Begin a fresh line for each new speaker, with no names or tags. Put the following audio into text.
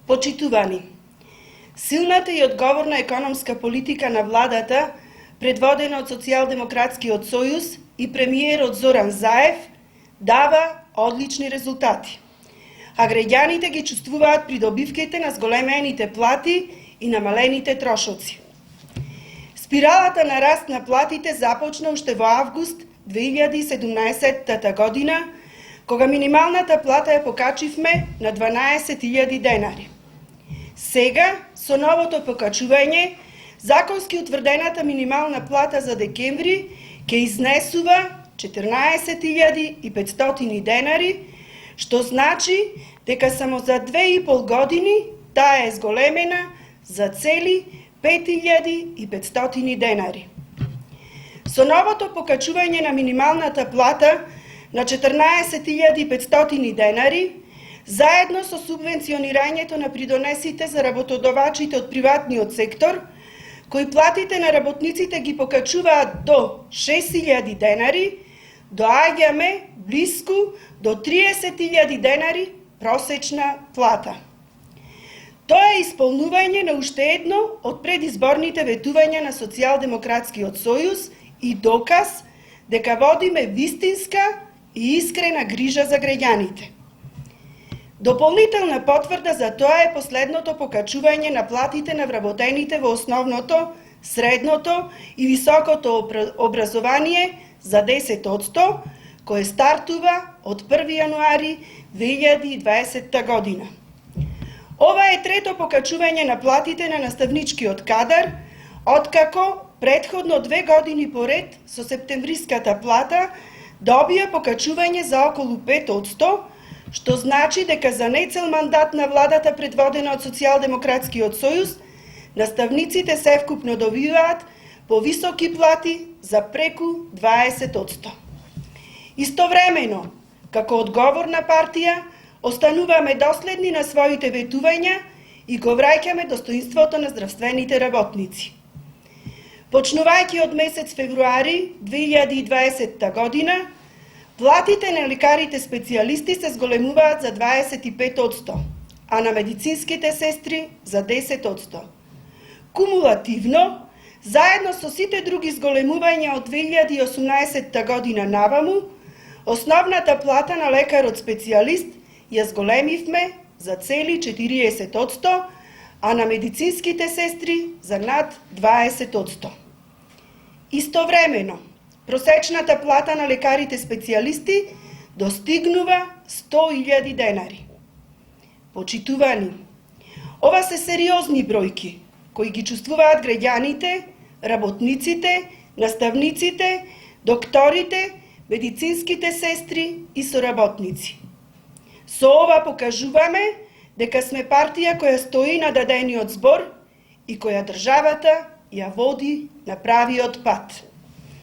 Почитувани, силната и одговорна економска политика на владата, предводена од Социјалдемократскиот сојуз и премиерот Зоран Заев, дава одлични резултати. А граѓаните ги чувствуваат придобивките на зголемените плати и намалените трошоци. Спиралата на раст на платите започна уште во август 2017 година, кога минималната плата ја покачивме на 12.000 денари. Сега, со новото покачување, законски утврдената минимална плата за декември ќе изнесува 14.500 денари, што значи дека само за 2,5 години таа е зголемена за цели 5.500 денари. Со новото покачување на минималната плата на 14.500 денари, заедно со субвенционирањето на придонесите за работодавачите од приватниот сектор, кои платите на работниците ги покачуваат до 6.000 денари, доаѓаме блиску до 30.000 денари просечна плата. Тоа е исполнување на уште едно од предизборните ветувања на Социјалдемократскиот сојуз и доказ дека водиме вистинска и искрена грижа за граѓаните. Дополнителна потврда за тоа е последното покачување на платите на вработените во основното, средното и високото образование за 10%, кое стартува од 1 јануари 2020 година. Ова е трето покачување на платите на наставничкиот кадар, откако претходно 2 години поред со септемвриската плата добија покачување за околу 5%, што значи дека за нецел мандат на владата предводена од Социјалдемократскиот сојуз, наставниците севкупно добиваат повисоки плати за преку 20%. Истовремено, како одговорна партија, остануваме доследни на своите ветувања и го враќаме достоинството на здравствените работници. Почнувајќи од месец февруари 2020 година, платите на лекарите специјалисти се зголемуваат за 25%, а на медицинските сестри за 10%. Кумулативно, заедно со сите други зголемувања од 2018 година наваму, основната плата на лекарот специјалист ја зголемивме за цели 40%, а на медицинските сестри за над 20%. Истовремено, просечната плата на лекарите специјалисти достигнува 100.000 денари. Почитувани, ова се сериозни бројки, кои ги чувствуваат граѓаните, работниците, наставниците, докторите, медицинските сестри и соработници. Со ова покажуваме дека сме партија која стои на дадениот збор и која државата ја води на правиот пат.